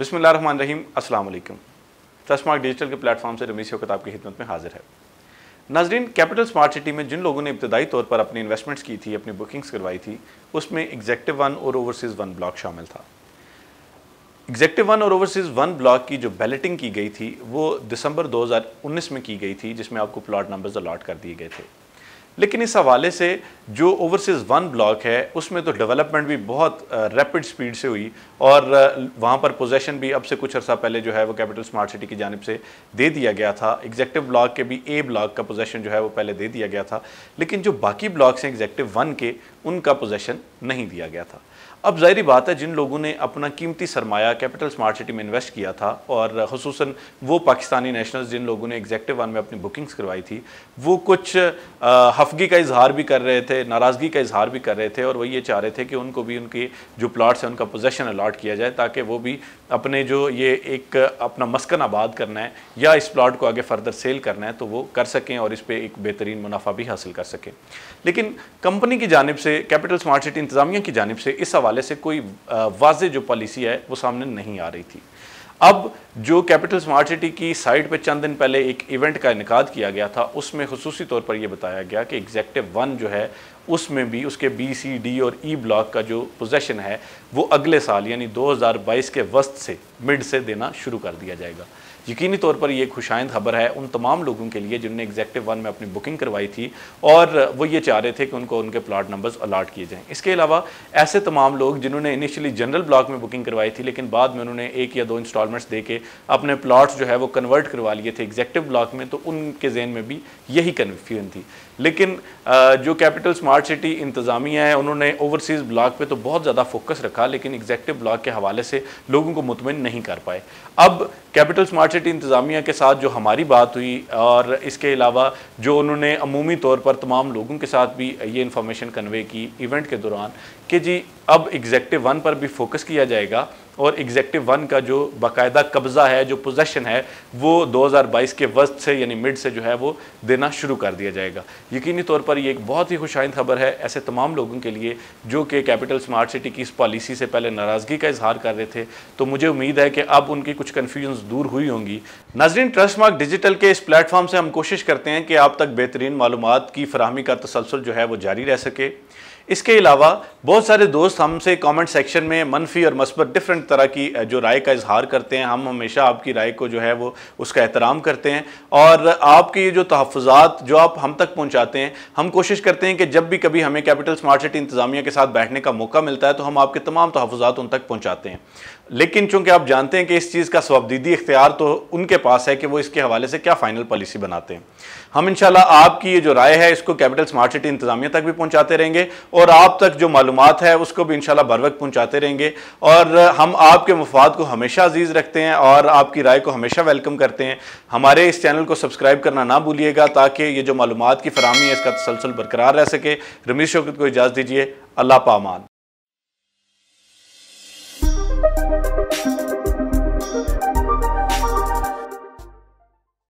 बिस्मिल्लाहिर्रहमानिर्रहीम, अस्सलाम वालेकुम। ट्रस्टमार्क डिजिटल के प्लेटफॉर्म से रमीश शौकत आपकी खिदमत में हाजिर है। नाजरीन, कैपिटल स्मार्ट सिटी में जिन लोगों ने इब्तदाई तौर पर अपनी इन्वेस्टमेंट्स की थी, अपनी बुकिंग्स करवाई थी, उसमें एग्जेक्टिव 1 और ओवरसीज़ 1 ब्लॉक शामिल था। एग्जेक्टिव 1 और ओवरसीज़ 1 ब्लॉक की जो बैलेटिंग की गई थी वो दिसंबर 2019 में की गई थी, जिसमें आपको प्लॉट नंबर्स अलॉट कर दिए गए थे। लेकिन इस हवाले से जो ओवरसीज़ 1 ब्लॉक है उसमें तो डेवलपमेंट भी बहुत रैपिड स्पीड से हुई और वहाँ पर पोजेसन भी अब से कुछ अर्सा पहले जो है वो कैपिटल स्मार्ट सिटी की जानिब से दे दिया गया था। एग्जेक्टिव ब्लॉक के भी ए ब्लॉक का पोजेसन जो है वो पहले दे दिया गया था, लेकिन जो बाकी ब्लॉक्स हैं एग्जेक्टिव 1 के, उनका पोजेसन नहीं दिया गया था। अब ज़ाहिरी बात है, जिन लोगों ने अपना कीमती सरमाया कैपिटल स्मार्ट सिटी में इन्वेस्ट किया था और ख़ुसूसन वो पाकिस्तानी नेशनल्स जिन लोगों ने एग्जेक्टिव 1 में अपनी बुकिंग्स करवाई थी, वो कुछ हफगी का इजहार भी कर रहे थे, नाराज़गी का इजहार भी कर रहे थे और वो ये चाह रहे थे कि उनको भी उनके जो प्लाट्स हैं उनका पोजेसन अलॉट किया जाए, ताकि वो भी अपने जो ये एक अपना मस्कन आबाद करना है या इस प्लाट को आगे फर्दर सेल करना है तो वो कर सकें और इस पर एक बेहतरीन मुनाफा भी हासिल कर सकें। लेकिन कंपनी की जानिब से, कैपिटल स्मार्ट सिटी इंतज़ामिया की जानिब से इस हवाले से कोई वाज़े जो पॉलिसी है वो सामने नहीं आ रही थी। अब जो कैपिटल स्मार्ट सिटी की साइट पे चंद दिन पहले एक इवेंट का इनेकाद किया गया था, उसमें खुसूसी तौर पर यह बताया गया कि एग्जेक्टिव 1 जो है उसमें भी उसके बी, सी, डी और ई ब्लॉक का जो पोजेसन है वो अगले साल यानी 2022 के वस्त से मिड से देना शुरू कर दिया जाएगा। यकीनी तौर पर यह खुशाइंद खबर है उन तमाम लोगों के लिए जिन्होंने एग्जेक्टिव 1 में अपनी बुकिंग करवाई थी और वो ये चाह रहे थे कि उनको उनके प्लॉट नंबर्स अलॉट किए जाएं। इसके अलावा ऐसे तमाम लोग जिन्होंने इनिशियली जनरल ब्लॉक में बुकिंग करवाई थी, लेकिन बाद में उन्होंने 1 या 2 इंस्टॉलमेंट्स दे के अपने प्लॉट्स जो है वो कन्वर्ट करवा लिए थे एग्जेक्टिव ब्लॉक में, तो उनके जहन में भी यही कन्फ्यूजन थी। लेकिन जो कैपिटल स्मार्ट सिटी इंतज़ामिया है उन्होंने ओवरसीज़ ब्लॉक पे तो बहुत ज़्यादा फोकस रखा, लेकिन एग्जेक्टिव ब्लॉक के हवाले से लोगों को मुतमिन नहीं कर पाए। अब कैपिटल स्मार्ट सिटी इंतज़ामिया के साथ जो हमारी बात हुई और इसके अलावा जो उन्होंने अमूमी तौर पर तमाम लोगों के साथ भी ये इन्फॉर्मेशन कन्वे की इवेंट के दौरान कि जी अब एग्जेक्टिव 1 पर भी फोकस किया जाएगा और एग्जेक्टिव 1 का जो बाकायदा कब्ज़ा है, जो पोजेसन है, वो 2022 के वस्त से यानी मिड से जो है वो देना शुरू कर दिया जाएगा। यकीनी तौर पर ये एक बहुत ही खुशाइंद खबर है ऐसे तमाम लोगों के लिए जो कि कैपिटल स्मार्ट सिटी की इस पॉलिसी से पहले नाराज़गी का इजहार कर रहे थे। तो मुझे उम्मीद है कि अब उनकी कुछ कन्फ्यूजन दूर हुई होंगी। नाज़रीन, ट्रस्टमार्क डिजिटल के इस प्लेटफॉर्म से हम कोशिश करते हैं कि आप तक बेहतरीन मालूमात की फराहमी का तसलसल जो है वो जारी रह सके। इसके अलावा बहुत सारे दोस्त हमसे कमेंट सेक्शन में मनफी और मस्बत डिफरेंट तरह की जो राय का इजहार करते हैं। हम हमेशा आपकी राय को जो है वो उसका एहतराम करते हैं और आपके ये जो तहफ़्फ़ुज़ात जो आप हम तक पहुंचाते हैं, हम कोशिश करते हैं कि जब भी कभी हमें कैपिटल स्मार्ट सिटी इंतज़ामिया के साथ बैठने का मौका मिलता है तो हम आपके तमाम तहफ़्फ़ुज़ात उन तक पहुँचाते हैं। लेकिन चूंकि आप जानते हैं कि इस चीज़ का स्वबदीदी इख्तियार तो उनके पास है कि वो इसके हवाले से क्या फ़ाइनल पॉलिसी बनाते हैं। हम इंशाल्लाह आपकी ये जो राय है इसको कैपिटल स्मार्ट सिटी इंतज़ामिया तक भी पहुंचाते रहेंगे और आप तक जो मालूमात है उसको भी इंशाल्लाह बर वक्त पहुंचाते रहेंगे। और हम आपके मफाद को हमेशा अजीज़ रखते हैं और आपकी राय को हमेशा वेलकम करते हैं। हमारे इस चैनल को सब्सक्राइब करना ना भूलिएगा ताकि ये जो मालूमात की फराहमी है इसका तसलसल बरकरार रह सके। रमीश शौकत को इजाज़त दीजिए। अल्लाह पामान।